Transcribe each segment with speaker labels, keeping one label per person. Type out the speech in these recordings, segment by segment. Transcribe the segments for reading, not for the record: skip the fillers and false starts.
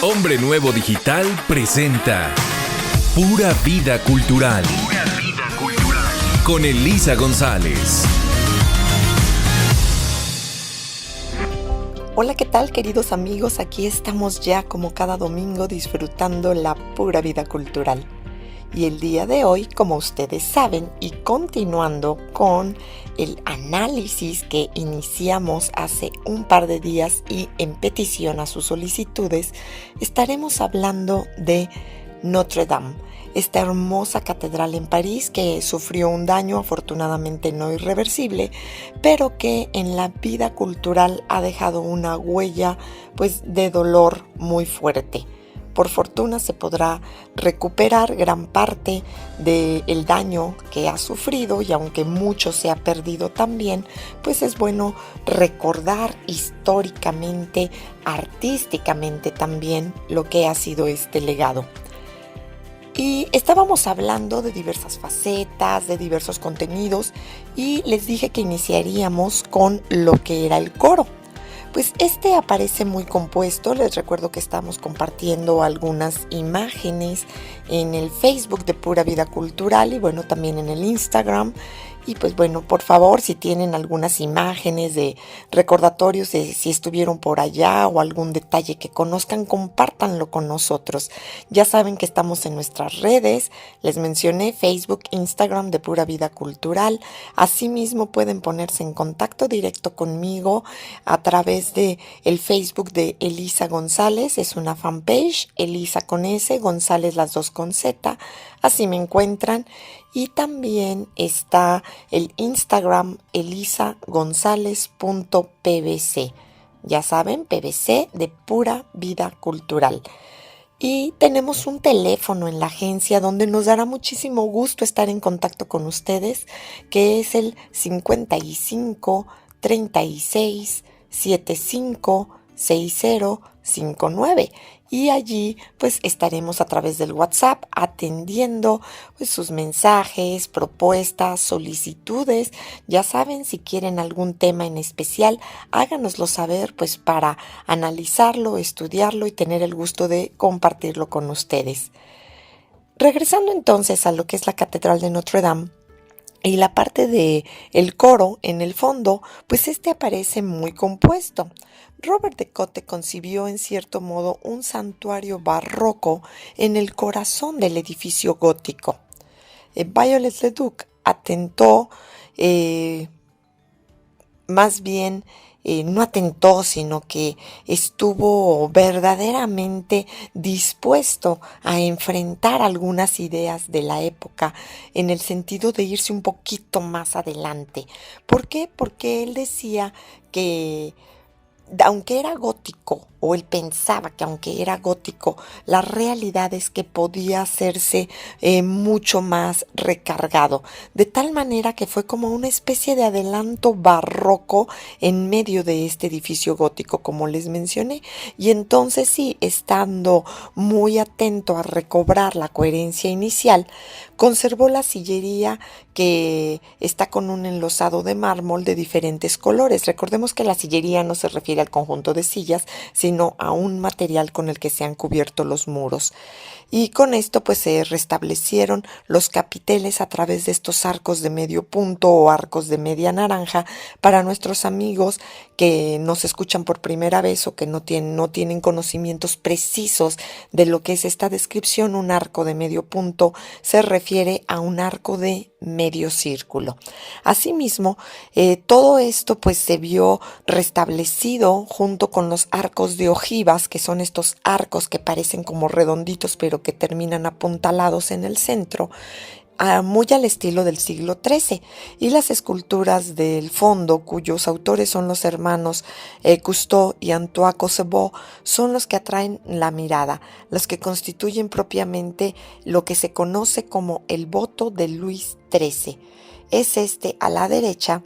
Speaker 1: Hombre Nuevo Digital presenta Pura Vida Cultural.
Speaker 2: Pura Vida Cultural.
Speaker 1: Con Elisa González.
Speaker 3: Hola, ¿qué tal, queridos amigos? Aquí estamos ya como cada domingo disfrutando la pura vida cultural. Y el día de hoy, como ustedes saben, y continuando con el análisis que iniciamos hace un par de días y en petición a sus solicitudes, estaremos hablando de Notre Dame, esta hermosa catedral en París que sufrió un daño afortunadamente no irreversible, pero que en la vida cultural ha dejado una huella de dolor muy fuerte. Por fortuna se podrá recuperar gran parte del daño que ha sufrido, y aunque mucho se ha perdido también, pues es bueno recordar históricamente, artísticamente también lo que ha sido este legado. Y estábamos hablando de diversas facetas, de diversos contenidos, y les dije que iniciaríamos con lo que era el coro. Pues este aparece muy compuesto. Les recuerdo que estamos compartiendo algunas imágenes en el Facebook de Pura Vida Cultural y también en el Instagram. Y por favor, si tienen algunas imágenes de recordatorios de si estuvieron por allá o algún detalle que conozcan, compártanlo con nosotros. Ya saben que estamos en nuestras redes, les mencioné Facebook, Instagram de Pura Vida Cultural. Asimismo pueden ponerse en contacto directo conmigo a través de el Facebook de Elisa González, es una fanpage, Elisa con S, González las dos con Z, así me encuentran. Y también está el Instagram elisagonzalez.pvc. Ya saben, PVC de Pura Vida Cultural. Y tenemos un teléfono en la agencia donde nos dará muchísimo gusto estar en contacto con ustedes, que es el 55 36 75 6059. Y allí estaremos a través del WhatsApp atendiendo sus mensajes, propuestas, solicitudes. Ya saben, si quieren algún tema en especial, háganoslo saber para analizarlo, estudiarlo y tener el gusto de compartirlo con ustedes. Regresando entonces a lo que es la Catedral de Notre Dame, y la parte de el coro en el fondo, este aparece muy compuesto. Robert de Cotte concibió en cierto modo un santuario barroco en el corazón del edificio gótico. Viollet-le-Duc atentó, no atentó, sino que estuvo verdaderamente dispuesto a enfrentar algunas ideas de la época en el sentido de irse un poquito más adelante. ¿Por qué? Porque él decía que aunque era gótico, o él pensaba que aunque era gótico, la realidad es que podía hacerse mucho más recargado, de tal manera que fue como una especie de adelanto barroco en medio de este edificio gótico, como les mencioné. Y entonces sí, estando muy atento a recobrar la coherencia inicial, conservó la sillería que está con un enlosado de mármol de diferentes colores. Recordemos que la sillería no se refiere al conjunto de sillas, sino a un material con el que se han cubierto los muros. Y con esto se restablecieron los capiteles a través de estos arcos de medio punto o arcos de media naranja. Para nuestros amigos que nos escuchan por primera vez o que no tienen conocimientos precisos de lo que es esta descripción, un arco de medio punto se refiere a un arco de medio círculo. Asimismo, todo esto se vio restablecido junto con los arcos de ojivas, que son estos arcos que parecen como redonditos pero que terminan apuntalados en el centro, muy al estilo del siglo XIII, y las esculturas del fondo, cuyos autores son los hermanos Cousteau y Antoine Cosebot, son los que atraen la mirada, los que constituyen propiamente lo que se conoce como el voto de Luis XIII. Es a la derecha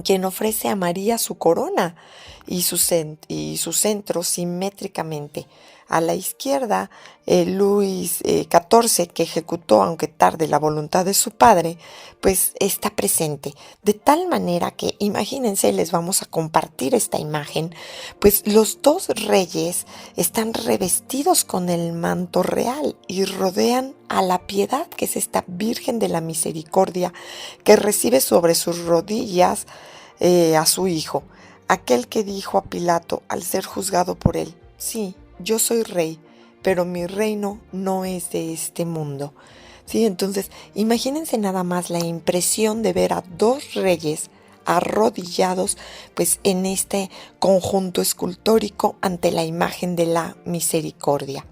Speaker 3: quien ofrece a María su corona, y su centro simétricamente. A la izquierda, Luis XIV, que ejecutó, aunque tarde, la voluntad de su padre, pues está presente. De tal manera que, imagínense, les vamos a compartir esta imagen, pues los dos reyes están revestidos con el manto real y rodean a la piedad, que es esta Virgen de la Misericordia, que recibe sobre sus rodillas a su hijo, aquel que dijo a Pilato al ser juzgado por él: sí, yo soy rey, pero mi reino no es de este mundo. Sí, entonces imagínense nada más la impresión de ver a dos reyes arrodillados pues en este conjunto escultórico ante la imagen de la misericordia.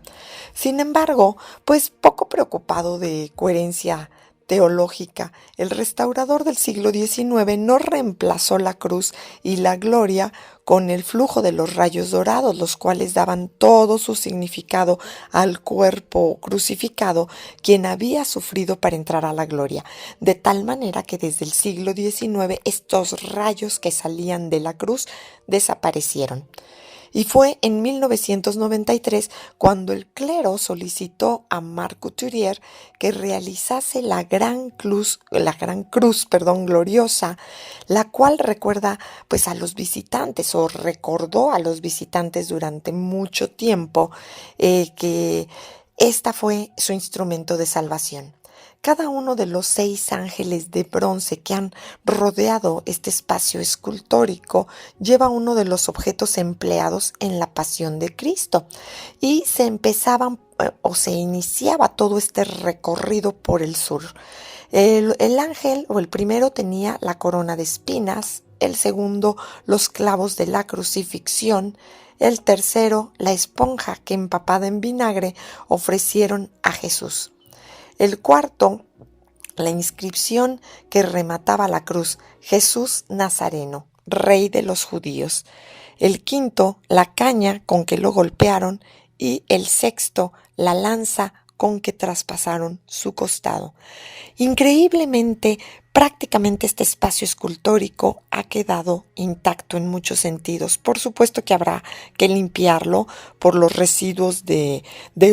Speaker 3: Sin embargo, pues poco preocupado de coherencia teológica, el restaurador del siglo XIX no reemplazó la cruz y la gloria con el flujo de los rayos dorados, los cuales daban todo su significado al cuerpo crucificado, quien había sufrido para entrar a la gloria, de tal manera que desde el siglo XIX estos rayos que salían de la cruz desaparecieron. Y fue en 1993 cuando el clero solicitó a Marc Couturier que realizase la gran cruz, gloriosa, la cual recuerda pues a los visitantes, o recordó a los visitantes durante mucho tiempo que esta fue su instrumento de salvación. Cada uno de los 6 ángeles de bronce que han rodeado este espacio escultórico lleva uno de los objetos empleados en la pasión de Cristo, y se iniciaba todo este recorrido por el sur. El ángel o el primero tenía la corona de espinas, el segundo los clavos de la crucifixión, el tercero la esponja que empapada en vinagre ofrecieron a Jesús. El cuarto, la inscripción que remataba la cruz: Jesús Nazareno, Rey de los judíos. El quinto, la caña con que lo golpearon, y el sexto, la lanza con que traspasaron su costado. Increíblemente, prácticamente este espacio escultórico ha quedado intacto en muchos sentidos. Por supuesto que habrá que limpiarlo por los residuos de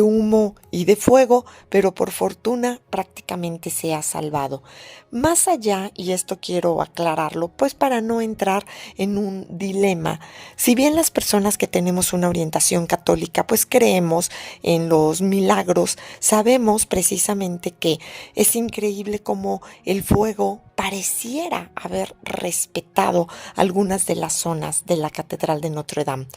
Speaker 3: humo y de fuego, pero por fortuna prácticamente se ha salvado. Más allá, y esto quiero aclararlo, pues para no entrar en un dilema, si bien las personas que tenemos una orientación católica pues creemos en los milagros, sabemos precisamente que es increíble cómo el fuego pareciera haber respetado algunas de las zonas de la Catedral de Notre Dame.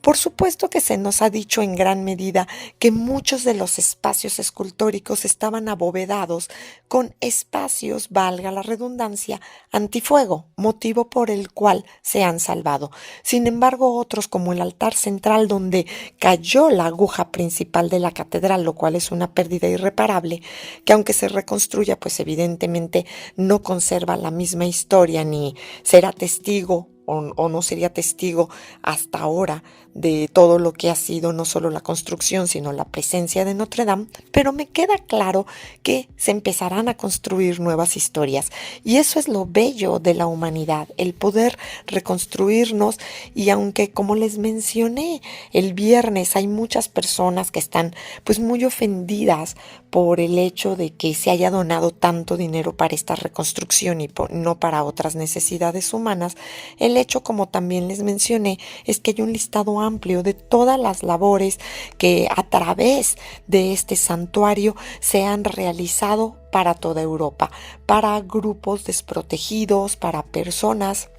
Speaker 3: Por supuesto que se nos ha dicho en gran medida que muchos de los espacios escultóricos estaban abovedados con espacios, valga la redundancia, antifuego, motivo por el cual se han salvado. Sin embargo, otros, como el altar central donde cayó la aguja principal de la catedral, lo cual es una pérdida irreparable, que aunque se reconstruya, pues evidentemente no conserva la misma historia ni será testigo o no sería testigo hasta ahora de todo lo que ha sido no solo la construcción, sino la presencia de Notre Dame, pero me queda claro que se empezarán a construir nuevas historias, y eso es lo bello de la humanidad, el poder reconstruirnos. Y aunque, como les mencioné el viernes, hay muchas personas que están pues muy ofendidas por el hecho de que se haya donado tanto dinero para esta reconstrucción y no para otras necesidades humanas, el hecho, como también les mencioné, es que hay un listado amplio de todas las labores que a través de este santuario se han realizado para toda Europa, para grupos desprotegidos, para personas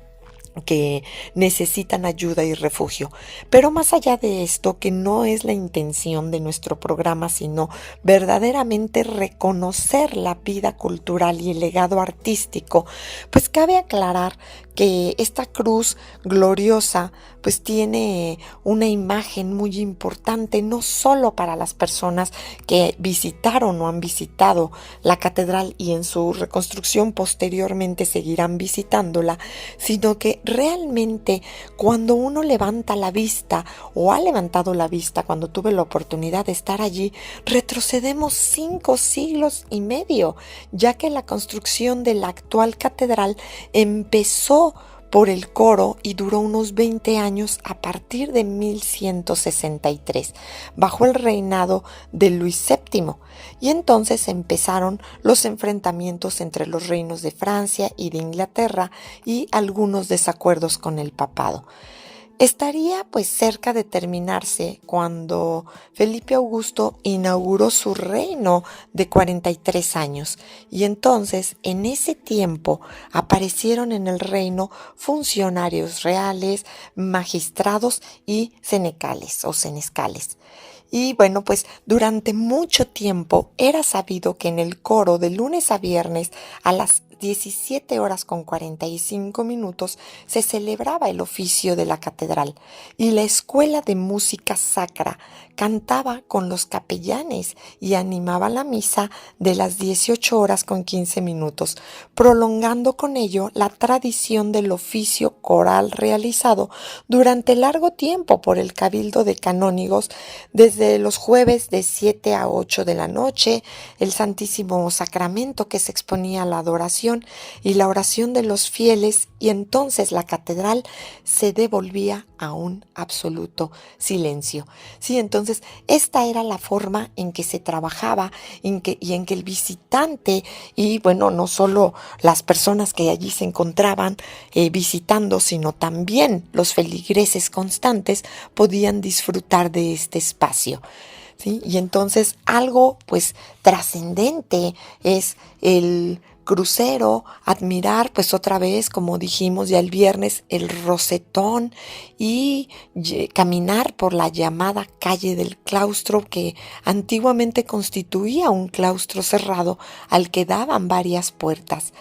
Speaker 3: que necesitan ayuda y refugio. Pero más allá de esto, que no es la intención de nuestro programa, sino verdaderamente reconocer la vida cultural y el legado artístico, pues cabe aclarar que esta cruz gloriosa pues tiene una imagen muy importante, no solo para las personas que visitaron o han visitado la catedral y en su reconstrucción posteriormente seguirán visitándola, sino que realmente cuando uno levanta la vista o ha levantado la vista, cuando tuve la oportunidad de estar allí, retrocedemos 5 siglos y medio, ya que la construcción de la actual catedral empezó por el coro y duró unos 20 años a partir de 1163, bajo el reinado de Luis VII. Y entonces empezaron los enfrentamientos entre los reinos de Francia y de Inglaterra y algunos desacuerdos con el papado. Estaría pues cerca de terminarse cuando Felipe Augusto inauguró su reino de 43 años y entonces en ese tiempo aparecieron en el reino funcionarios reales, magistrados y senecales o senescales. Y bueno, pues durante mucho tiempo era sabido que en el coro de lunes a viernes a las 17:45 se celebraba el oficio de la catedral y la escuela de música sacra cantaba con los capellanes y animaba la misa de las 18:15, prolongando con ello la tradición del oficio coral realizado durante largo tiempo por el Cabildo de Canónigos desde los jueves de 7 a 8 de la noche, el Santísimo Sacramento que se exponía a la adoración y la oración de los fieles, y entonces la catedral se devolvía a un absoluto silencio. Sí, entonces esta era la forma en que se trabajaba y en que el visitante, y bueno, no solo las personas que allí se encontraban visitando, sino también los feligreses constantes podían disfrutar de este espacio. ¿Sí? Y entonces algo pues trascendente es el crucero, admirar pues otra vez, como dijimos ya el viernes, el rosetón y caminar por la llamada calle del claustro que antiguamente constituía un claustro cerrado al que daban varias puertas.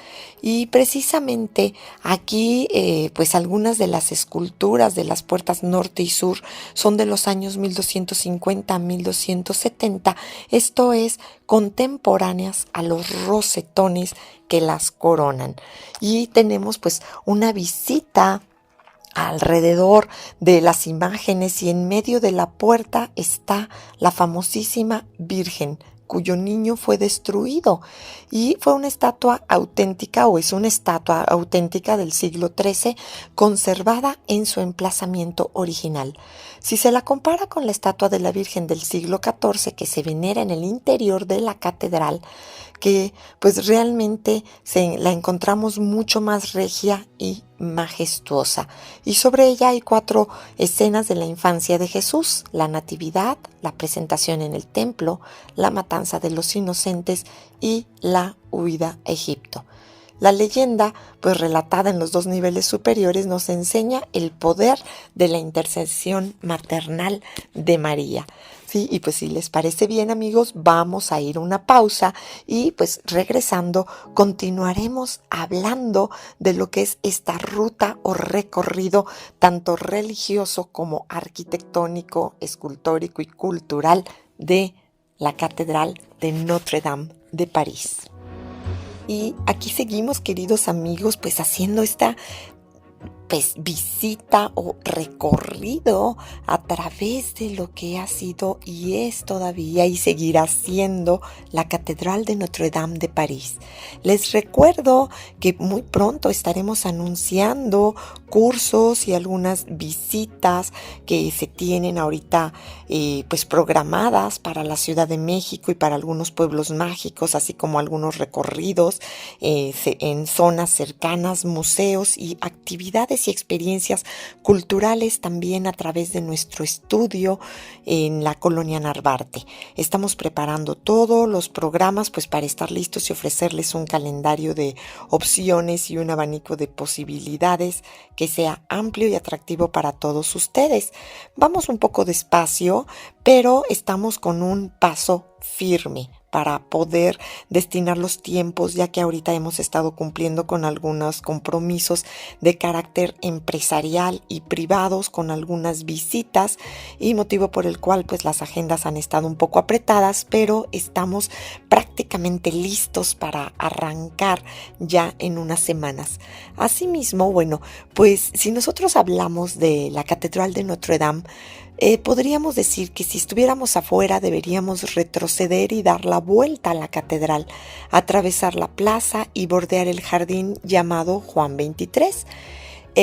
Speaker 3: Y precisamente aquí pues algunas de las esculturas de las puertas norte y sur son de los años 1250 a 1270, esto es contemporáneas a los rosetones que las coronan. Y tenemos pues una visita alrededor de las imágenes y en medio de la puerta está la famosísima Virgen, cuyo niño fue destruido y fue una estatua auténtica o es una estatua auténtica del siglo XIII conservada en su emplazamiento original. Si se la compara con la estatua de la Virgen del siglo XIV que se venera en el interior de la catedral, que pues realmente la encontramos mucho más regia y majestuosa. Y sobre ella hay 4 escenas de la infancia de Jesús: la natividad, la presentación en el templo, la matanza de los inocentes y la huida a Egipto. La leyenda, pues relatada en los 2 niveles superiores, nos enseña el poder de la intercesión maternal de María. Sí, y pues si les parece bien, amigos, vamos a ir a una pausa y pues regresando continuaremos hablando de lo que es esta ruta o recorrido tanto religioso como arquitectónico, escultórico y cultural de la Catedral de Notre Dame de París. Y aquí seguimos, queridos amigos, pues haciendo esta visita o recorrido a través de lo que ha sido y es todavía y seguirá siendo la Catedral de Notre Dame de París. Les recuerdo que muy pronto estaremos anunciando cursos y algunas visitas que se tienen ahorita pues programadas para la Ciudad de México y para algunos pueblos mágicos, así como algunos recorridos en zonas cercanas, museos y actividades y experiencias culturales también a través de nuestro estudio en la colonia Narvarte. Estamos preparando todos los programas pues para estar listos y ofrecerles un calendario de opciones y un abanico de posibilidades que sea amplio y atractivo para todos ustedes. Vamos un poco despacio, pero estamos con un paso firme para poder destinar los tiempos, ya que ahorita hemos estado cumpliendo con algunos compromisos de carácter empresarial y privados, con algunas visitas, y motivo por el cual pues las agendas han estado un poco apretadas, pero estamos prácticamente listos para arrancar ya en unas semanas. Asimismo, bueno, pues si nosotros hablamos de la Catedral de Notre Dame, podríamos decir que si estuviéramos afuera deberíamos retroceder y dar la vuelta a la catedral, atravesar la plaza y bordear el jardín llamado Juan 23.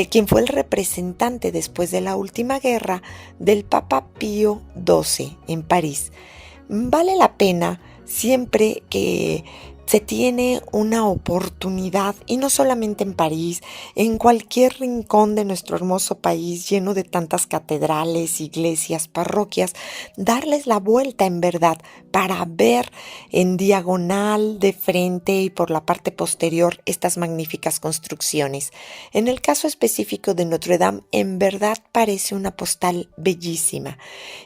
Speaker 3: quien fue el representante después de la última guerra del Papa Pío XII en París. Vale la pena siempre que se tiene una oportunidad, y no solamente en París, en cualquier rincón de nuestro hermoso país lleno de tantas catedrales, iglesias, parroquias, darles la vuelta en verdad para ver en diagonal, de frente y por la parte posterior estas magníficas construcciones. En el caso específico de Notre Dame, en verdad parece una postal bellísima,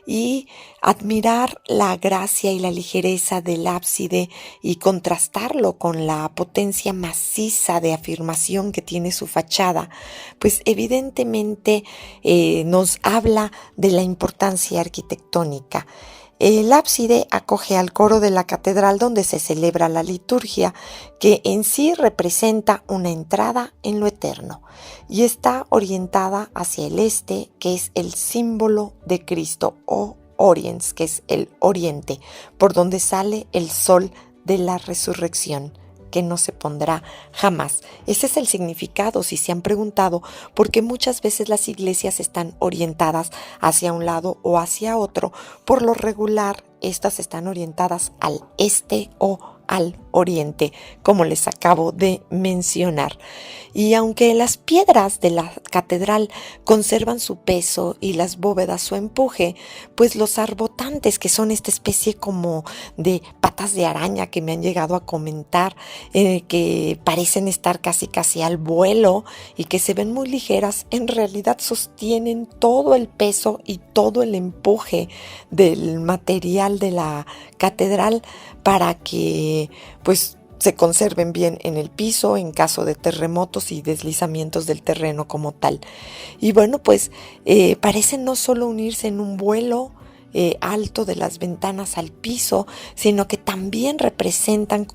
Speaker 3: y admirar la gracia y la ligereza del ábside y contrastarlo con la potencia maciza de afirmación que tiene su fachada, pues evidentemente nos habla de la importancia arquitectónica. El ábside acoge al coro de la catedral donde se celebra la liturgia, que en sí representa una entrada en lo eterno, y está orientada hacia el este, que es el símbolo de Cristo, o Oriens, que es el oriente, por donde sale el sol de la resurrección, que no se pondrá jamás. Ese es el significado, si se han preguntado, porque muchas veces las iglesias están orientadas hacia un lado o hacia otro. Por lo regular, estas están orientadas al este o al oriente, como les acabo de mencionar. Y aunque las piedras de la catedral conservan su peso y las bóvedas su empuje, pues los arbotantes, que son esta especie como de patas de araña que me han llegado a comentar, que parecen estar casi al vuelo y que se ven muy ligeras, en realidad sostienen todo el peso y todo el empuje del material de la catedral para que pues se conserven bien en el piso en caso de terremotos y deslizamientos del terreno como tal. Y bueno, pues parecen no solo unirse en un vuelo alto de las ventanas al piso, sino que también representan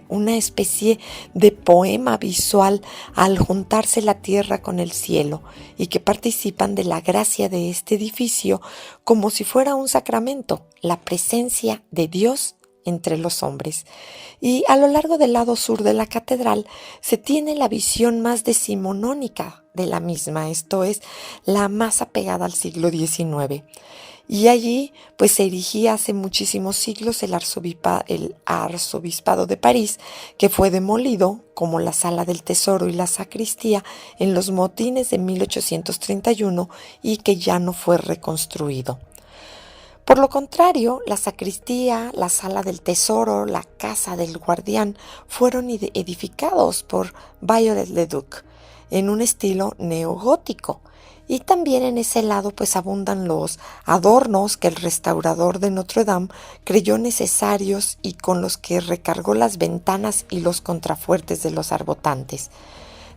Speaker 3: una especie de poema visual al juntarse la tierra con el cielo, y que participan de la gracia de este edificio como si fuera un sacramento, la presencia de Dios entre los hombres. Y a lo largo del lado sur de la catedral se tiene la visión más decimonónica de la misma, esto es, la más apegada al siglo XIX. Y allí pues se erigía hace muchísimos siglos el arzobispado de París, que fue demolido, como la Sala del Tesoro y la sacristía, en los motines de 1831, y que ya no fue reconstruido. Por lo contrario, la sacristía, la Sala del Tesoro, la Casa del Guardián fueron edificados por Viollet-le-Duc en un estilo neogótico. Y también en ese lado pues abundan los adornos que el restaurador de Notre Dame creyó necesarios y con los que recargó las ventanas y los contrafuertes de los arbotantes.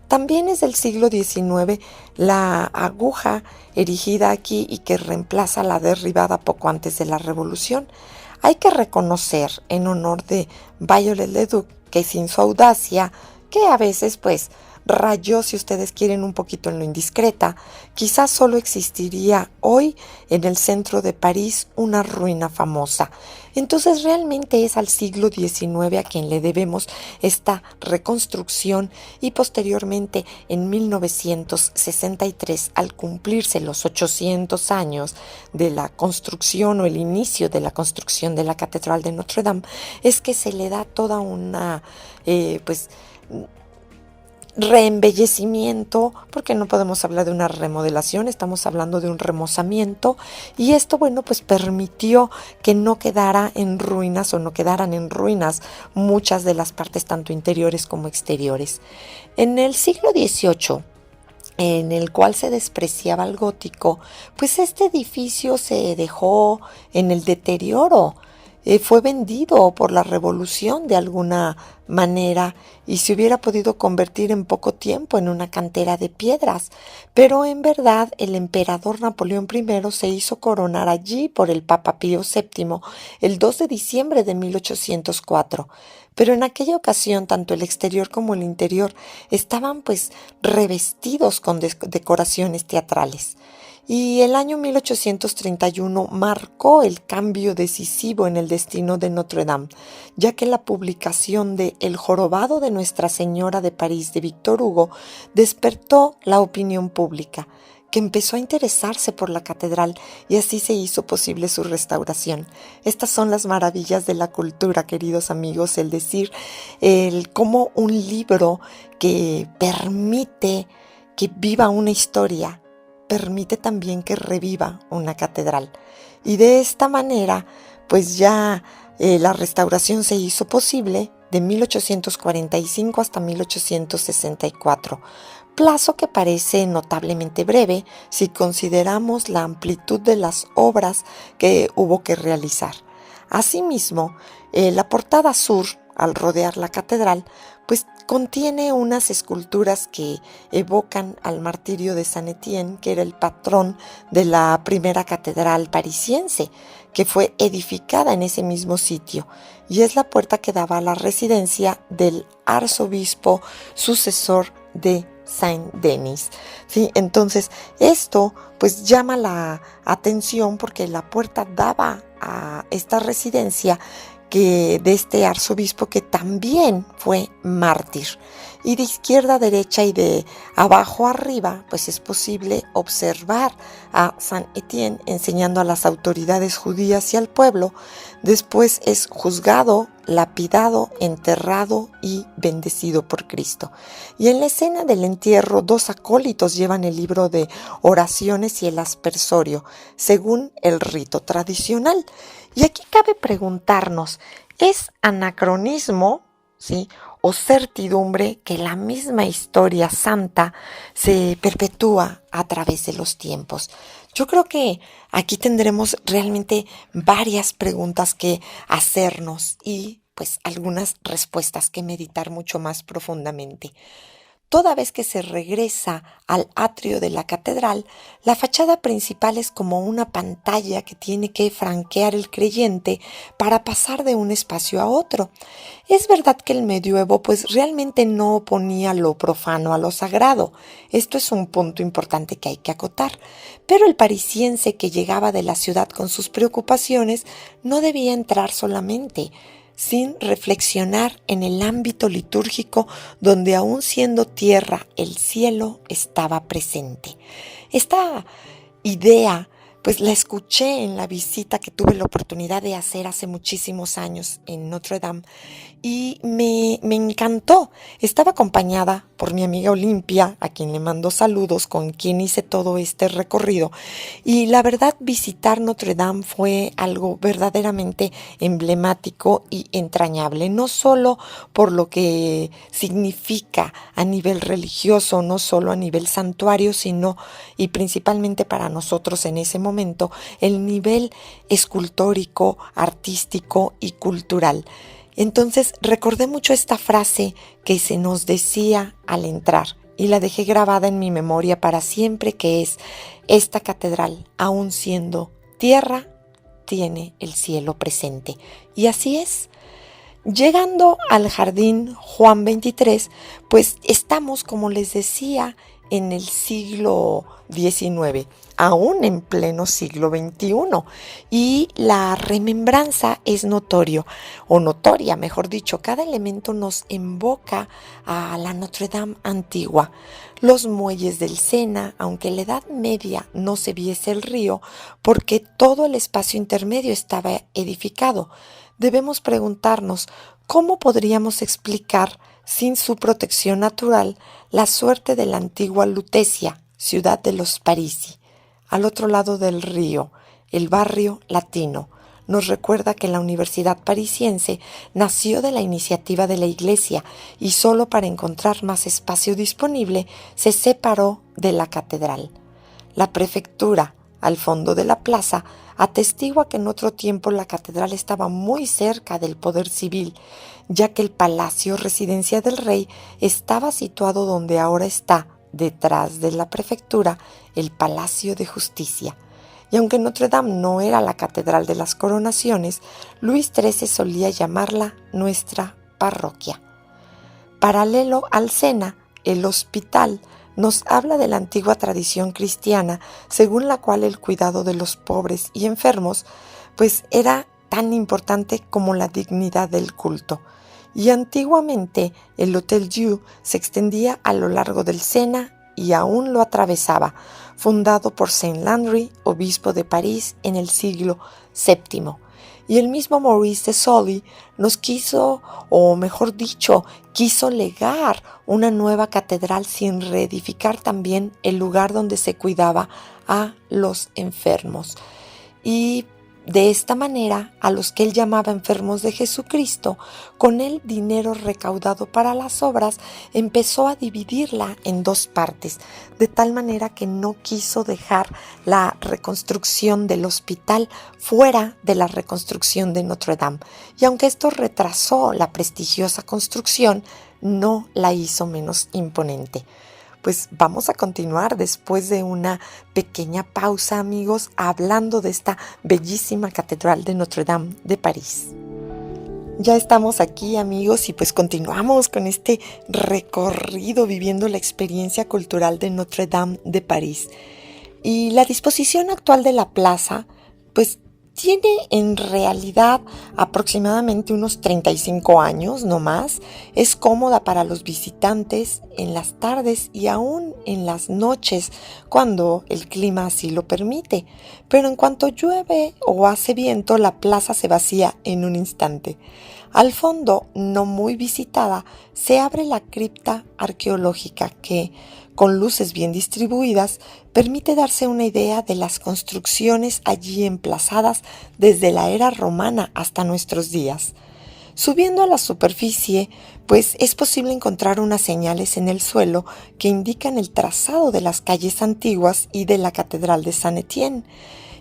Speaker 3: También es del siglo XIX la aguja erigida aquí y que reemplaza la derribada poco antes de la Revolución. Hay que reconocer en honor de Viollet-le-Duc que sin su audacia, que a veces pues rayó, si ustedes quieren, un poquito en lo indiscreta, quizás solo existiría hoy en el centro de París una ruina famosa. Entonces realmente es al siglo XIX a quien le debemos esta reconstrucción, y posteriormente en 1963, al cumplirse los 800 años de la construcción o el inicio de la construcción de la Catedral de Notre Dame, es que se le da toda una reembellecimiento, porque no podemos hablar de una remodelación, estamos hablando de un remozamiento, y esto, bueno, pues permitió que no quedara en ruinas o no quedaran en ruinas muchas de las partes tanto interiores como exteriores. En el siglo XVIII, en el cual se despreciaba el gótico, pues este edificio se dejó en el deterioro. Fue vendido por la revolución de alguna manera y se hubiera podido convertir en poco tiempo en una cantera de piedras, pero en verdad el emperador Napoleón I se hizo coronar allí por el Papa Pío VII el 2 de diciembre de 1804. Pero en aquella ocasión tanto el exterior como el interior estaban pues revestidos con decoraciones teatrales. y el año 1831 marcó el cambio decisivo en el destino de Notre Dame, ya que la publicación de El jorobado de Nuestra Señora de París de Víctor Hugo despertó la opinión pública, que empezó a interesarse por la catedral y así se hizo posible su restauración. Estas son las maravillas de la cultura, queridos amigos, el decir, cómo un libro que permite que viva una historia, permite también que reviva una catedral. Y de esta manera, pues ya la restauración se hizo posible de 1845 hasta 1864. Plazo que parece notablemente breve si consideramos la amplitud de las obras que hubo que realizar. Asimismo, la portada sur, al rodear la catedral, pues contiene unas esculturas que evocan al martirio de Saint Etienne, que era el patrón de la primera catedral parisiense, que fue edificada en ese mismo sitio, y es la puerta que daba a la residencia del arzobispo sucesor de Saint-Denis. ¿Sí? Entonces, esto pues llama la atención porque la puerta daba a esta residencia de este arzobispo que también fue mártir. Y de izquierda a derecha y de abajo a arriba, pues es posible observar a Saint Etienne enseñando a las autoridades judías y al pueblo. Después es juzgado, lapidado, enterrado y bendecido por Cristo. Y en la escena del entierro, dos acólitos llevan el libro de oraciones y el aspersorio, según el rito tradicional. Y aquí cabe preguntarnos, ¿es anacronismo, sí, o certidumbre que la misma historia santa se perpetúa a través de los tiempos? Yo creo que aquí tendremos realmente varias preguntas que hacernos y pues algunas respuestas que meditar mucho más profundamente. Toda vez que se regresa al atrio de la catedral, la fachada principal es como una pantalla que tiene que franquear el creyente para pasar de un espacio a otro. Es verdad que el medioevo pues realmente no oponía lo profano a lo sagrado. Esto es un punto importante que hay que acotar. Pero el parisiense que llegaba de la ciudad con sus preocupaciones no debía entrar solamente sin reflexionar en el ámbito litúrgico donde aún siendo tierra el cielo estaba presente. Esta idea pues la escuché en la visita que tuve la oportunidad de hacer hace muchísimos años en Notre Dame y me encantó. Estaba acompañada por mi amiga Olimpia, a quien le mando saludos, con quien hice todo este recorrido. Y la verdad, visitar Notre Dame fue algo verdaderamente emblemático y entrañable, no solo por lo que significa a nivel religioso, no solo a nivel santuario, sino y principalmente para nosotros en ese momento, el nivel escultórico, artístico y cultural. Entonces recordé mucho esta frase que se nos decía al entrar y la dejé grabada en mi memoria para siempre, que es: esta catedral, aun siendo tierra, tiene el cielo presente. Y así es. Llegando al jardín Juan 23, pues estamos, como les decía, en el siglo XIX, aún en pleno siglo XXI, y la remembranza es notoria, mejor dicho. Cada elemento nos invoca a la Notre Dame antigua. Los muelles del Sena, aunque en la Edad Media no se viese el río, porque todo el espacio intermedio estaba edificado. Debemos preguntarnos cómo podríamos explicar, sin su protección natural, la suerte de la antigua Lutecia, ciudad de los Parisi. Al otro lado del río, el barrio latino nos recuerda que la Universidad Parisiense nació de la iniciativa de la Iglesia y solo para encontrar más espacio disponible se separó de la catedral. La prefectura, al fondo de la plaza, atestigua que en otro tiempo la catedral estaba muy cerca del poder civil, ya que el palacio, residencia del rey, estaba situado donde ahora está, detrás de la prefectura, el Palacio de Justicia. Y aunque Notre Dame no era la catedral de las coronaciones, Luis XIII solía llamarla nuestra parroquia. Paralelo al Sena, el hospital nos habla de la antigua tradición cristiana, según la cual el cuidado de los pobres y enfermos, pues era tan importante como la dignidad del culto. Y antiguamente el Hotel Dieu se extendía a lo largo del Sena y aún lo atravesaba, fundado por Saint Landry, obispo de París en el siglo VII. Y el mismo Maurice de Sully nos quiso, o mejor dicho, quiso legar una nueva catedral sin reedificar también el lugar donde se cuidaba a los enfermos. Y de esta manera, a los que él llamaba enfermos de Jesucristo, con el dinero recaudado para las obras, empezó a dividirla en dos partes, de tal manera que no quiso dejar la reconstrucción del hospital fuera de la reconstrucción de Notre Dame. Y aunque esto retrasó la prestigiosa construcción, no la hizo menos imponente. Pues vamos a continuar después de una pequeña pausa, amigos, hablando de esta bellísima catedral de Notre Dame de París. Ya estamos aquí, amigos, y pues continuamos con este recorrido viviendo la experiencia cultural de Notre Dame de París. Y la disposición actual de la plaza, pues tiene en realidad aproximadamente unos 35 años, no más. Es cómoda para los visitantes en las tardes y aún en las noches cuando el clima así lo permite. Pero en cuanto llueve o hace viento, la plaza se vacía en un instante. Al fondo, no muy visitada, se abre la cripta arqueológica que, con luces bien distribuidas, permite darse una idea de las construcciones allí emplazadas desde la era romana hasta nuestros días. Subiendo a la superficie, pues es posible encontrar unas señales en el suelo que indican el trazado de las calles antiguas y de la Catedral de Saint-Étienne.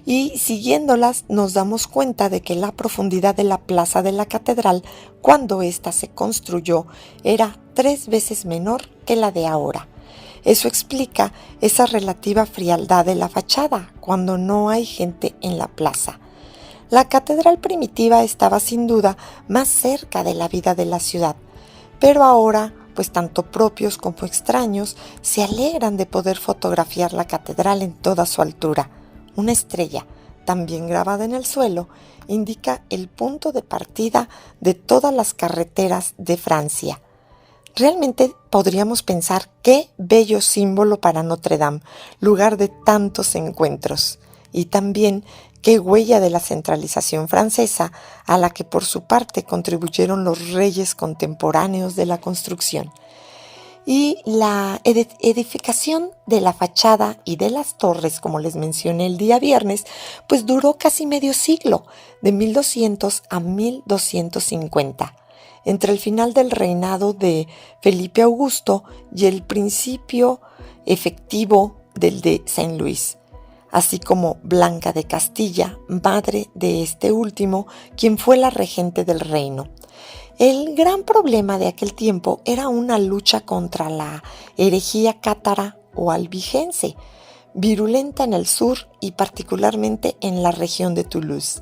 Speaker 3: Y siguiéndolas nos damos cuenta de que la profundidad de la plaza de la catedral, cuando ésta se construyó, era 3 veces menor que la de ahora. Eso explica esa relativa frialdad de la fachada cuando no hay gente en la plaza. La catedral primitiva estaba sin duda más cerca de la vida de la ciudad, pero ahora, pues tanto propios como extraños se alegran de poder fotografiar la catedral en toda su altura. Una estrella, también grabada en el suelo, indica el punto de partida de todas las carreteras de Francia. Realmente podríamos pensar qué bello símbolo para Notre Dame, lugar de tantos encuentros, y también qué huella de la centralización francesa a la que por su parte contribuyeron los reyes contemporáneos de la construcción. Y la edificación de la fachada y de las torres, como les mencioné el día viernes, pues duró casi medio siglo, de 1200 a 1250, entre el final del reinado de Felipe Augusto y el principio efectivo del de Saint Louis, así como Blanca de Castilla, madre de este último, quien fue la regente del reino. El gran problema de aquel tiempo era una lucha contra la herejía cátara o albigense, virulenta en el sur y particularmente en la región de Toulouse.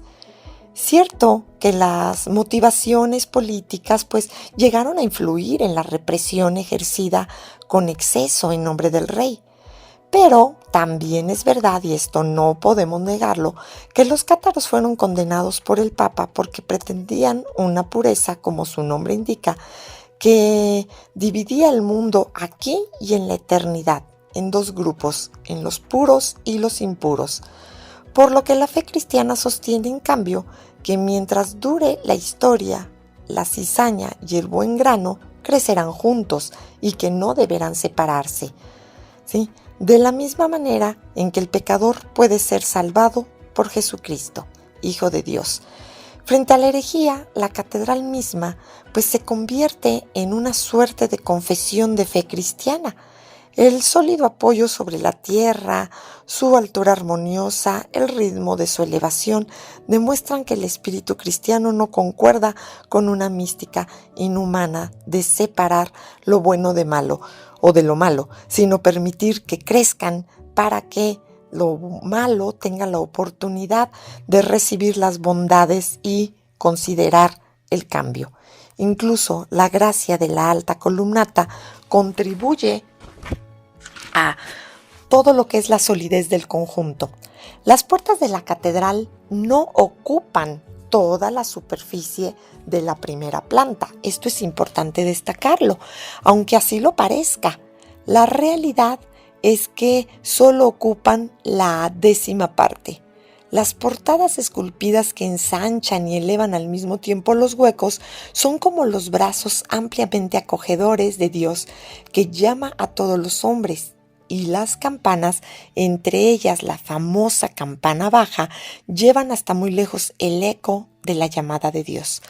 Speaker 3: Cierto que las motivaciones políticas pues llegaron a influir en la represión ejercida con exceso en nombre del rey. Pero también es verdad, y esto no podemos negarlo, que los cátaros fueron condenados por el Papa porque pretendían una pureza, como su nombre indica, que dividía el mundo aquí y en la eternidad, en dos grupos, en los puros y los impuros. Por lo que la fe cristiana sostiene, en cambio, que mientras dure la historia, la cizaña y el buen grano crecerán juntos y que no deberán separarse. ¿Sí? De la misma manera en que el pecador puede ser salvado por Jesucristo, Hijo de Dios. Frente a la herejía, la catedral misma pues se convierte en una suerte de confesión de fe cristiana. El sólido apoyo sobre la tierra, su altura armoniosa, el ritmo de su elevación demuestran que el espíritu cristiano no concuerda con una mística inhumana de separar lo bueno de malo o de lo malo, sino permitir que crezcan para que lo malo tenga la oportunidad de recibir las bondades y considerar el cambio. Incluso la gracia de la alta columnata contribuye a todo lo que es la solidez del conjunto. Las puertas de la catedral no ocupan toda la superficie de la primera planta. Esto es importante destacarlo, aunque así lo parezca. La realidad es que solo ocupan la 10ª parte. Las portadas esculpidas que ensanchan y elevan al mismo tiempo los huecos son como los brazos ampliamente acogedores de Dios que llama a todos los hombres. Y las campanas, entre ellas la famosa campana baja, llevan hasta muy lejos el eco de la llamada de Dios.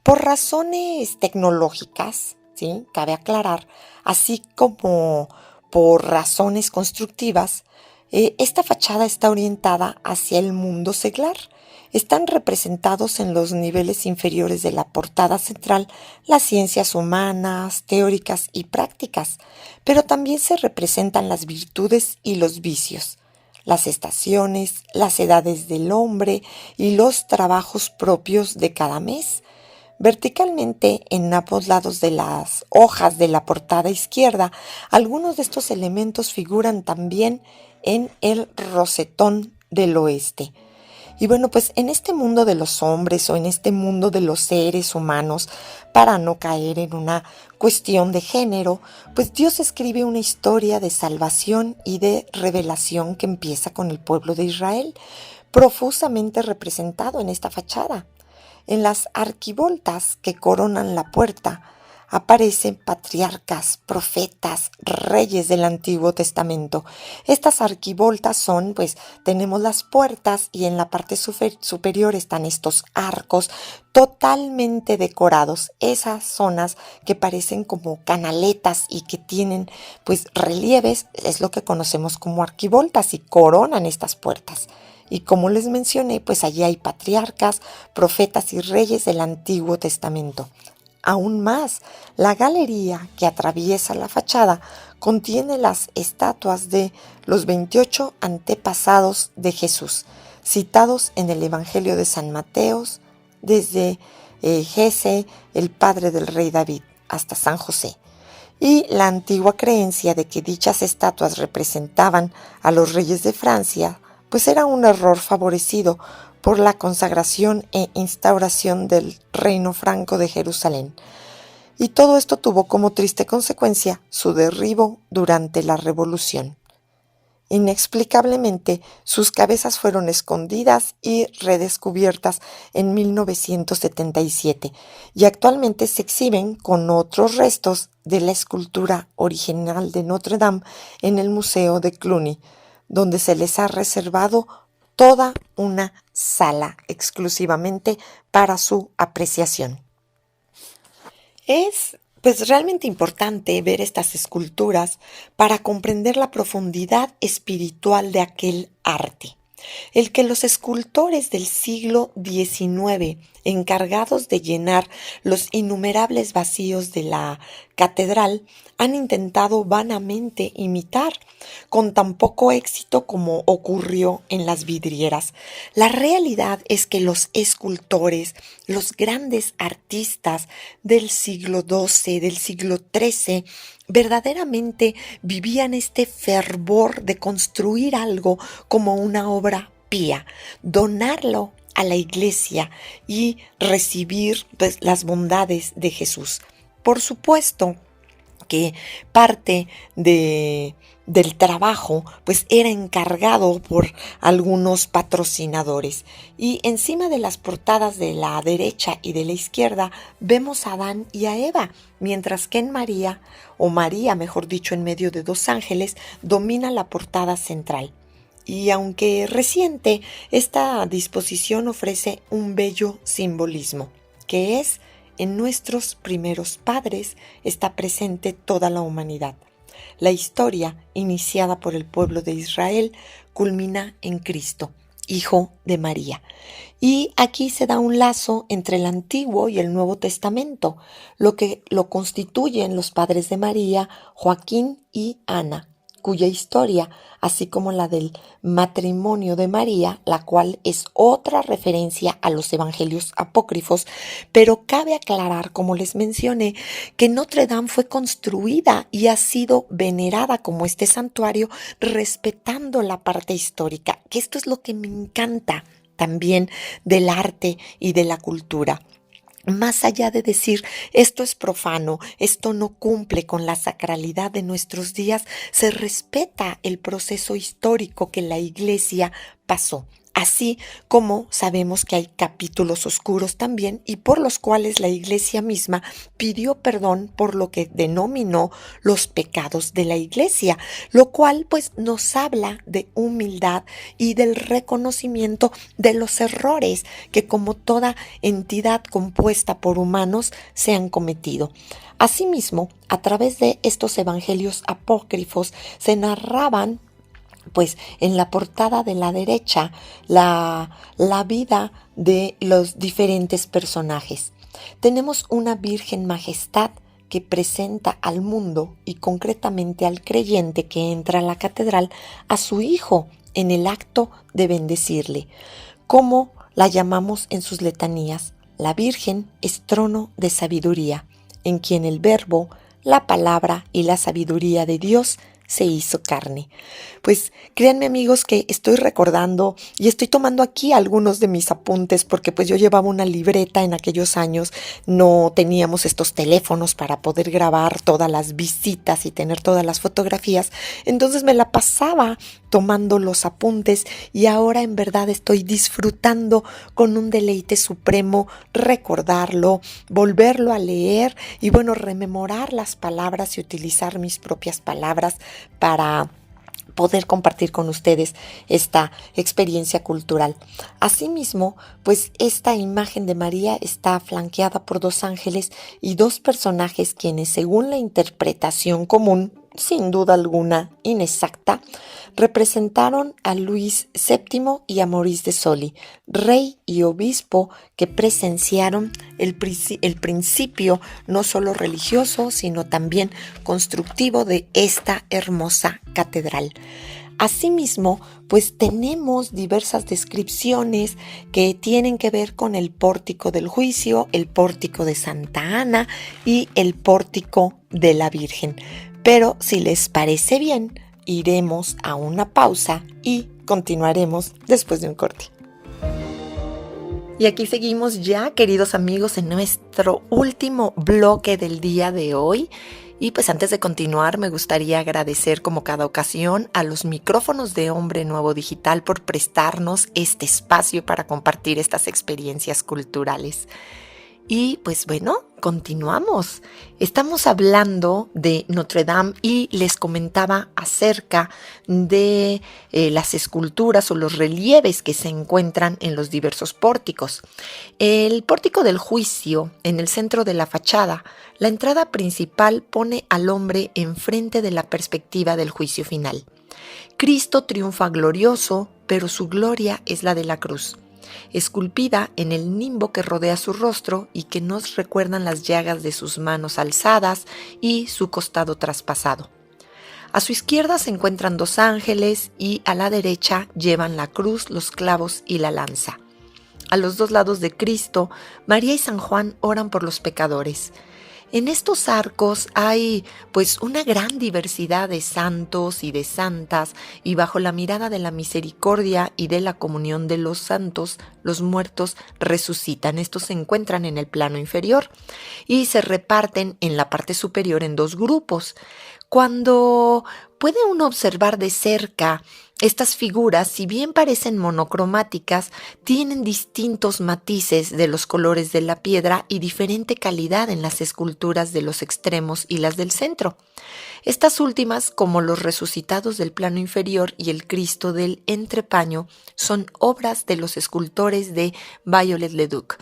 Speaker 3: Por razones tecnológicas, ¿sí? Cabe aclarar, así como por razones constructivas, esta fachada está orientada hacia el mundo seglar. Están representados en los niveles inferiores de la portada central las ciencias humanas, teóricas y prácticas, pero también se representan las virtudes y los vicios, las estaciones, las edades del hombre y los trabajos propios de cada mes. Verticalmente, en ambos lados de las hojas de la portada izquierda, algunos de estos elementos figuran también en el rosetón del oeste. Y bueno, pues en este mundo de los hombres o en este mundo de los seres humanos, para no caer en una cuestión de género, pues Dios escribe una historia de salvación y de revelación que empieza con el pueblo de Israel, profusamente representado en esta fachada. En las arquivoltas que coronan la puerta aparecen patriarcas, profetas, reyes del Antiguo Testamento. Estas arquivoltas son, pues, tenemos las puertas y en la parte superior están estos arcos totalmente decorados. Esas zonas que parecen como canaletas y que tienen, pues, relieves, es lo que conocemos como arquivoltas y coronan estas puertas. Y como les mencioné, pues allí hay patriarcas, profetas y reyes del Antiguo Testamento. Aún más, la galería que atraviesa la fachada contiene las estatuas de los 28 antepasados de Jesús, citados en el Evangelio de San Mateo, desde Jesse, el padre del rey David, hasta San José. Y la antigua creencia de que dichas estatuas representaban a los reyes de Francia, pues era un error favorecido por la consagración e instauración del reino franco de Jerusalén. Y todo esto tuvo como triste consecuencia su derribo durante la Revolución. Inexplicablemente, sus cabezas fueron escondidas y redescubiertas en 1977 y actualmente se exhiben con otros restos de la escultura original de Notre Dame en el Museo de Cluny, donde se les ha reservado toda una sala exclusivamente para su apreciación. Es pues realmente importante ver estas esculturas para comprender la profundidad espiritual de aquel arte. El que los escultores del siglo XIX, encargados de llenar los innumerables vacíos de la catedral, han intentado vanamente imitar, con tan poco éxito como ocurrió en las vidrieras. La realidad es que los escultores, los grandes artistas del siglo XII, del siglo XIII, verdaderamente vivían este fervor de construir algo como una obra pía, donarlo a la iglesia y recibir pues, las bondades de Jesús. Por supuesto que parte del trabajo pues era encargado por algunos patrocinadores, y encima de las portadas de la derecha y de la izquierda vemos a Adán y a Eva, mientras que en María, o María mejor dicho, en medio de dos ángeles, domina la portada central. Y aunque reciente, esta disposición ofrece un bello simbolismo, que es: en nuestros primeros padres está presente toda la humanidad. La historia, iniciada por el pueblo de Israel, culmina en Cristo, Hijo de María. Y aquí se da un lazo entre el Antiguo y el Nuevo Testamento, lo que lo constituyen los padres de María, Joaquín y Ana, cuya historia, así como la del matrimonio de María, la cual es otra referencia a los evangelios apócrifos, pero cabe aclarar, como les mencioné, que Notre Dame fue construida y ha sido venerada como este santuario, respetando la parte histórica, que esto es lo que me encanta también del arte y de la cultura. Más allá de decir esto es profano, esto no cumple con la sacralidad de nuestros días, se respeta el proceso histórico que la Iglesia pasó. Así como sabemos que hay capítulos oscuros también y por los cuales la Iglesia misma pidió perdón por lo que denominó los pecados de la Iglesia, lo cual pues nos habla de humildad y del reconocimiento de los errores que como toda entidad compuesta por humanos se han cometido. Asimismo, a través de estos evangelios apócrifos se narraban pues en la portada de la derecha la vida de los diferentes personajes. Tenemos una Virgen Majestad que presenta al mundo y concretamente al creyente que entra a la catedral a su hijo en el acto de bendecirle. ¿Cómo la llamamos en sus letanías? La Virgen es trono de sabiduría, en quien el Verbo, la palabra y la sabiduría de Dios se hizo carne. Pues créanme amigos que estoy recordando y estoy tomando aquí algunos de mis apuntes porque pues yo llevaba una libreta en aquellos años, no teníamos estos teléfonos para poder grabar todas las visitas y tener todas las fotografías, entonces me la pasaba tomando los apuntes y ahora en verdad estoy disfrutando con un deleite supremo recordarlo, volverlo a leer y bueno, rememorar las palabras y utilizar mis propias palabras para poder compartir con ustedes esta experiencia cultural. Asimismo, pues esta imagen de María está flanqueada por 2 ángeles y 2 personajes quienes, según la interpretación común, sin duda alguna inexacta, representaron a Luis VII y a Maurice de Sully, rey y obispo que presenciaron el principio no solo religioso, sino también constructivo de esta hermosa catedral. Asimismo, pues tenemos diversas descripciones que tienen que ver con el pórtico del juicio, el pórtico de Santa Ana y el pórtico de la Virgen. Pero si les parece bien, iremos a una pausa y continuaremos después de un corte. Y aquí seguimos ya, queridos amigos, en nuestro último bloque del día de hoy. Y pues antes de continuar me gustaría agradecer como cada ocasión a los micrófonos de Hombre Nuevo Digital por prestarnos este espacio para compartir estas experiencias culturales. Y pues bueno, continuamos. Estamos hablando de Notre Dame y les comentaba acerca de las esculturas o los relieves que se encuentran en los diversos pórticos. El pórtico del juicio, en el centro de la fachada, la entrada principal pone al hombre enfrente de la perspectiva del juicio final. Cristo triunfa glorioso, pero su gloria es la de la cruz, esculpida en el nimbo que rodea su rostro y que nos recuerdan las llagas de sus manos alzadas y su costado traspasado. A su izquierda se encuentran 2 ángeles y a la derecha llevan la cruz, los clavos y la lanza. A los 2 lados de Cristo, María y San Juan oran por los pecadores. En estos arcos hay pues una gran diversidad de santos y de santas y bajo la mirada de la misericordia y de la comunión de los santos, los muertos resucitan. Estos se encuentran en el plano inferior y se reparten en la parte superior en 2 grupos. Cuando puede uno observar de cerca estas figuras, si bien parecen monocromáticas, tienen distintos matices de los colores de la piedra y diferente calidad en las esculturas de los extremos y las del centro. Estas últimas, como los resucitados del plano inferior y el Cristo del entrepaño, son obras de los escultores de Viollet-le-Duc.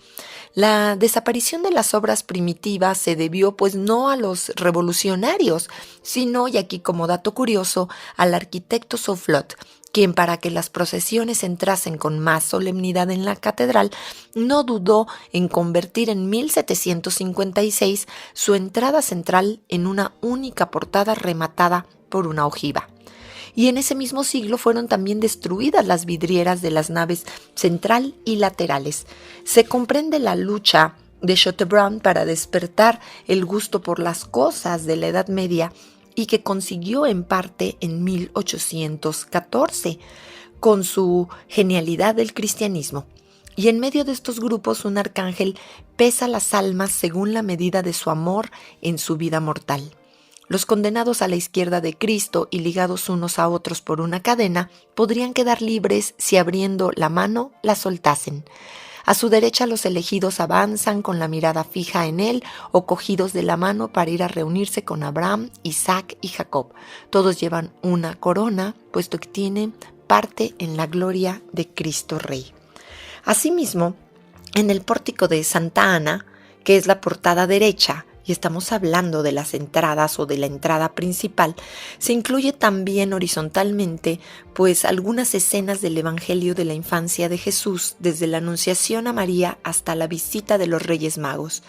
Speaker 3: La desaparición de las obras primitivas se debió pues no a los revolucionarios, sino, y aquí como dato curioso, al arquitecto Soufflot, quien para que las procesiones entrasen con más solemnidad en la catedral, no dudó en convertir en 1756 su entrada central en una única portada rematada por una ojiva. y en ese mismo siglo fueron también destruidas las vidrieras de las naves central y laterales. Se comprende la lucha de Chateaubriand para despertar el gusto por las cosas de la Edad Media y que consiguió en parte en 1814 con su genialidad del cristianismo. Y en medio de estos grupos un arcángel pesa las almas según la medida de su amor en su vida mortal. Los condenados a la izquierda de Cristo y ligados unos a otros por una cadena podrían quedar libres si abriendo la mano la soltasen. A su derecha los elegidos avanzan con la mirada fija en él o cogidos de la mano para ir a reunirse con Abraham, Isaac y Jacob. Todos llevan una corona, puesto que tienen parte en la gloria de Cristo Rey. Asimismo, en el pórtico de Santa Ana, que es la portada derecha, y estamos hablando de las entradas o de la entrada principal, se incluye también horizontalmente pues algunas escenas del Evangelio de la infancia de Jesús, desde la Anunciación a María hasta la visita de los Reyes Magos.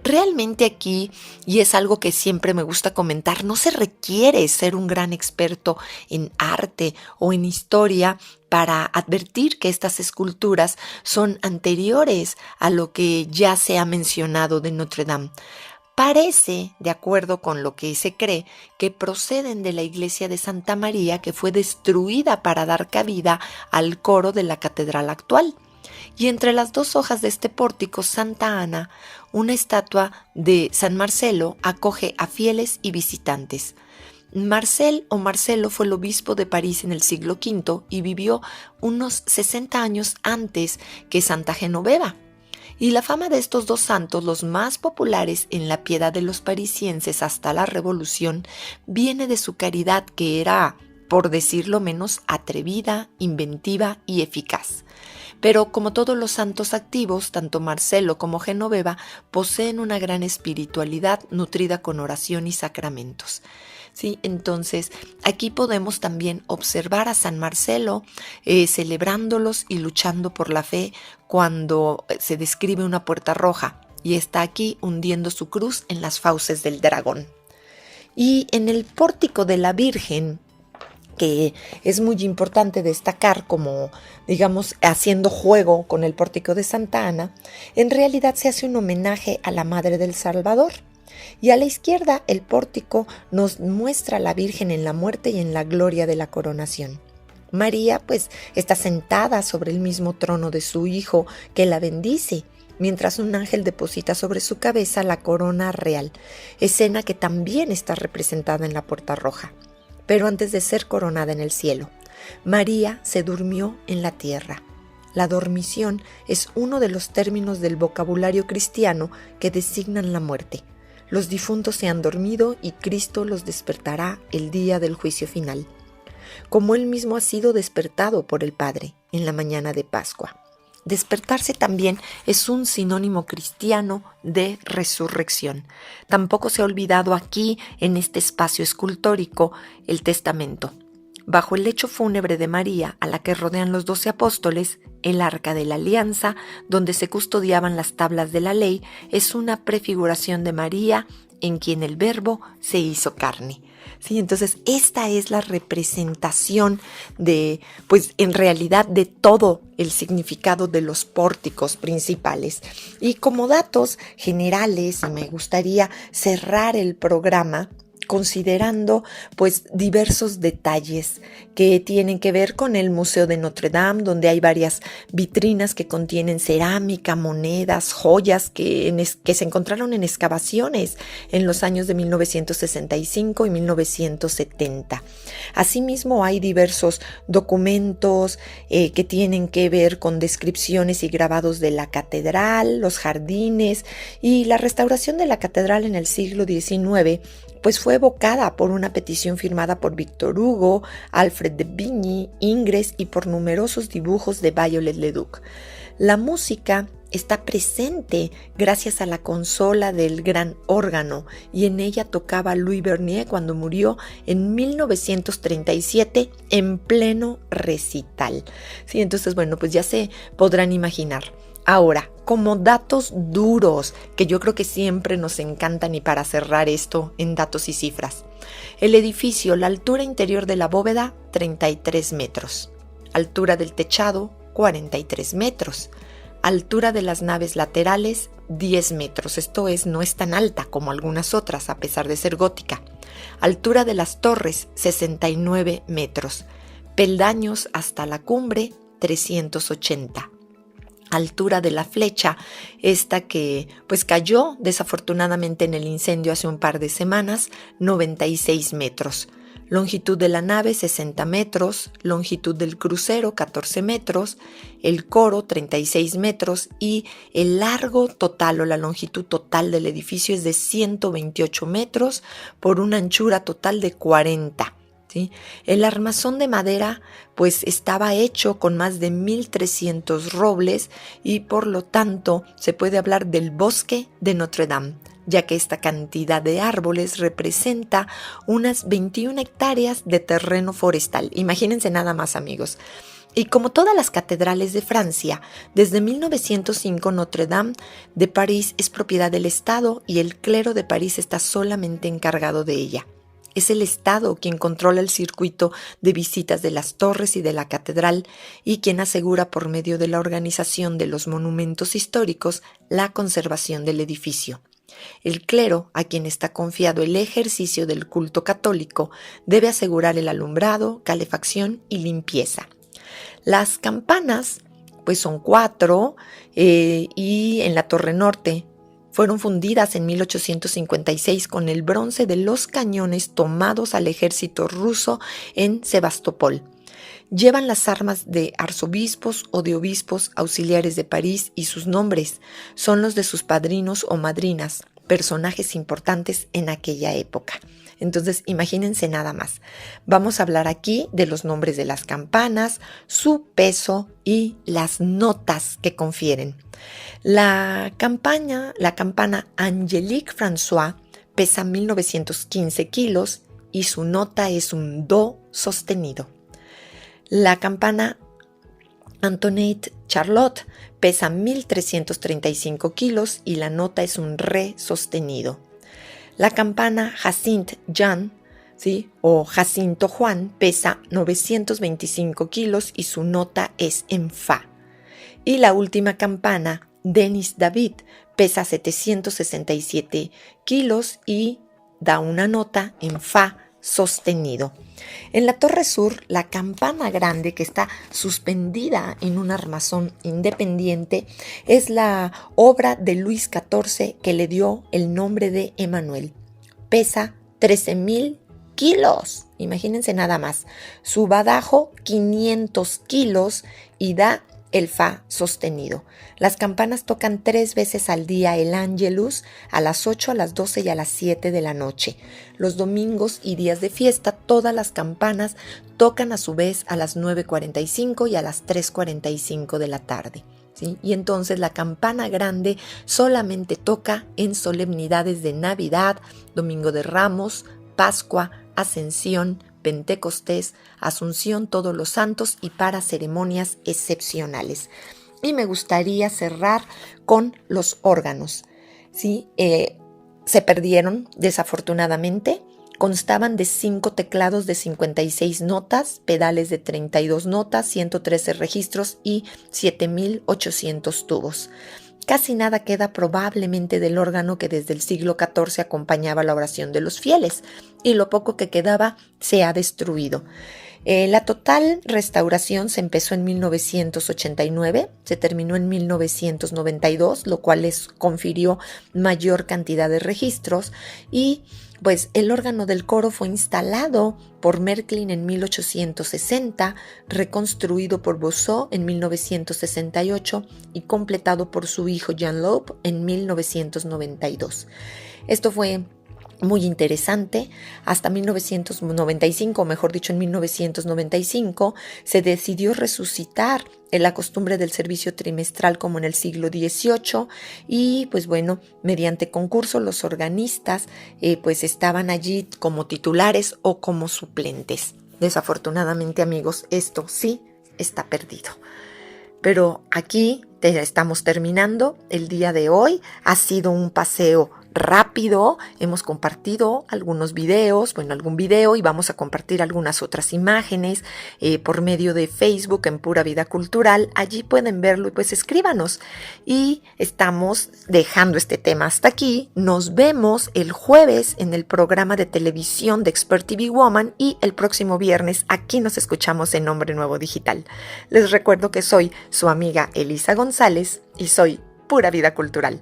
Speaker 3: Realmente aquí, y es algo que siempre me gusta comentar, no se requiere ser un gran experto en arte o en historia para advertir que estas esculturas son anteriores a lo que ya se ha mencionado de Notre Dame. Parece, de acuerdo con lo que se cree, que proceden de la iglesia de Santa María, que fue destruida para dar cabida al coro de la catedral actual. Y entre las dos hojas de este pórtico, Santa Ana, una estatua de San Marcelo, acoge a fieles y visitantes. Marcel o Marcelo fue el obispo de París en el siglo V y vivió unos 60 años antes que Santa Genoveva. Y la fama de estos dos santos, los más populares en la piedad de los parisienses hasta la Revolución, viene de su caridad que era, por decirlo menos, atrevida, inventiva y eficaz. Pero como todos los santos activos, tanto Marcelo como Genoveva poseen una gran espiritualidad nutrida con oración y sacramentos. ¿Sí? Entonces, aquí podemos también observar a San Marcelo celebrándolos y luchando por la fe cuando se describe una puerta roja y está aquí hundiendo su cruz en las fauces del dragón. Y en el pórtico de la Virgen, que es muy importante destacar como, digamos, haciendo juego con el pórtico de Santa Ana, en realidad se hace un homenaje a la Madre del Salvador. Y a la izquierda el pórtico nos muestra a la Virgen en la muerte y en la gloria de la coronación. María pues está sentada sobre el mismo trono de su hijo que la bendice, mientras un ángel deposita sobre su cabeza la corona real, escena que también está representada en la puerta roja. Pero antes de ser coronada en el cielo, María se durmió en la tierra. La dormición es uno de los términos del vocabulario cristiano que designan la muerte. Los difuntos se han dormido y Cristo los despertará el día del juicio final, como él mismo ha sido despertado por el Padre en la mañana de Pascua. Despertarse también es un sinónimo cristiano de resurrección. Tampoco se ha olvidado aquí, en este espacio escultórico, el testamento. Bajo el lecho fúnebre de María, a la que rodean los 12 apóstoles, el arca de la alianza, donde se custodiaban las tablas de la ley, es una prefiguración de María, en quien el Verbo se hizo carne. Sí, entonces esta es la representación de, pues en realidad de todo el significado de los pórticos principales. Y como datos generales, me gustaría cerrar el programa considerando pues diversos detalles que tienen que ver con el Museo de Notre Dame, donde hay varias vitrinas que contienen cerámica, monedas, joyas que se encontraron en excavaciones en los años de 1965 y 1970. Asimismo, hay diversos documentos que tienen que ver con descripciones y grabados de la catedral, los jardines y la restauración de la catedral en el siglo XIX, pues fue evocada por una petición firmada por Victor Hugo, Alfred de Vigny, Ingres y por numerosos dibujos de Viollet Leduc. La música está presente gracias a la consola del gran órgano y en ella tocaba Louis Bernier cuando murió en 1937 en pleno recital. Sí, entonces, bueno, pues ya se podrán imaginar. Ahora, como datos duros, que yo creo que siempre nos encantan y para cerrar esto en datos y cifras. El edificio, la altura interior de la bóveda, 33 metros. Altura del techado, 43 metros. Altura de las naves laterales, 10 metros. Esto no es tan alta como algunas otras, a pesar de ser gótica. Altura de las torres, 69 metros. Peldaños hasta la cumbre, 380. Altura de la flecha, esta que pues cayó desafortunadamente en el incendio hace un par de semanas, 96 metros. Longitud de la nave, 60 metros, longitud del crucero, 14 metros, el coro, 36 metros y el largo total o la longitud total del edificio es de 128 metros por una anchura total de 40. ¿Sí? El armazón de madera pues estaba hecho con más de 1,300 robles y por lo tanto se puede hablar del bosque de Notre Dame, ya que esta cantidad de árboles representa unas 21 hectáreas de terreno forestal. Imagínense nada más, amigos. Y como todas las catedrales de Francia, desde 1905 Notre Dame de París es propiedad del Estado y el clero de París está solamente encargado de ella. Es el Estado quien controla el circuito de visitas de las torres y de la catedral y quien asegura por medio de la organización de los monumentos históricos la conservación del edificio. El clero, a quien está confiado el ejercicio del culto católico, debe asegurar el alumbrado, calefacción y limpieza. Las campanas, pues son 4 y en la torre norte fueron fundidas en 1856 con el bronce de los cañones tomados al ejército ruso en Sebastopol. Llevan las armas de arzobispos o de obispos auxiliares de París y sus nombres son los de sus padrinos o madrinas, personajes importantes en aquella época. Entonces, imagínense nada más. Vamos a hablar aquí de los nombres de las campanas, su peso y las notas que confieren. La campana Angélique François pesa 1915 kilos y su nota es un do sostenido. La campana Antoinette Charlotte pesa 1,335 kilos y la nota es un re sostenido. La campana Jacinthe Jean, ¿sí? O Jacinto Juan pesa 925 kilos y su nota es en fa. Y la última campana Denis David pesa 767 kilos y da una nota en fa sostenido. En la torre sur, la campana grande que está suspendida en un armazón independiente es la obra de Luis XIV que le dio el nombre de Emmanuel. Pesa 13,000 kilos, imagínense nada más. Su badajo 500 kilos y da el fa sostenido. Las campanas tocan 3 veces al día el Ángelus, a las 8, a las 12 y a las 7 de la noche. Los domingos y días de fiesta, todas las campanas tocan a su vez a las 9:45 y a las 3:45 de la tarde. ¿Sí? Y entonces la campana grande solamente toca en solemnidades de Navidad, Domingo de Ramos, Pascua, Ascensión, Pentecostés, Asunción, Todos los Santos y para ceremonias excepcionales. Y me gustaría cerrar con los órganos. ¿Sí? Se perdieron desafortunadamente. Constaban de 5 teclados de 56 notas, pedales de 32 notas, 113 registros y 7,800 tubos. Casi nada queda probablemente del órgano que desde el siglo XIV acompañaba la oración de los fieles, y lo poco que quedaba se ha destruido. La total restauración se empezó en 1989, se terminó en 1992, lo cual les confirió mayor cantidad de registros, y pues el órgano del coro fue instalado por Märklin en 1860, reconstruido por Bousseau en 1968 y completado por su hijo Jean Loeb en 1992. Esto fue muy interesante. Hasta 1995, o mejor dicho, en 1995, se decidió resucitar la costumbre del servicio trimestral como en el siglo XVIII y pues bueno, mediante concurso los organistas pues estaban allí como titulares o como suplentes. Desafortunadamente, amigos, esto sí está perdido. Pero aquí estamos terminando el día de hoy. Ha sido un paseo rápido, hemos compartido algunos videos, algún video, y vamos a compartir algunas otras imágenes por medio de Facebook en Pura Vida Cultural. Allí pueden verlo y pues escríbanos. Y estamos dejando este tema hasta aquí. Nos vemos el jueves en el programa de televisión de Expert TV Woman y el próximo viernes aquí nos escuchamos en Hombre Nuevo Digital. Les recuerdo que soy su amiga Elisa González y soy Pura Vida Cultural.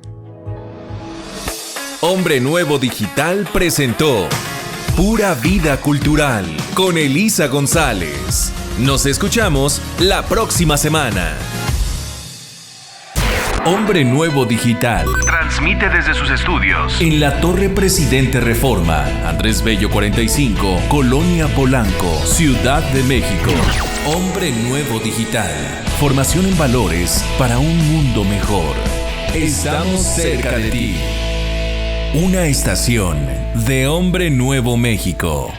Speaker 1: Hombre Nuevo Digital presentó Pura Vida Cultural con Elisa González. Nos escuchamos la próxima semana. Hombre Nuevo Digital transmite desde sus estudios en la Torre Presidente Reforma, Andrés Bello 45, Colonia Polanco, Ciudad de México. Hombre Nuevo Digital. Formación en valores para un mundo mejor. Estamos cerca de ti. Una estación de Hombre Nuevo México.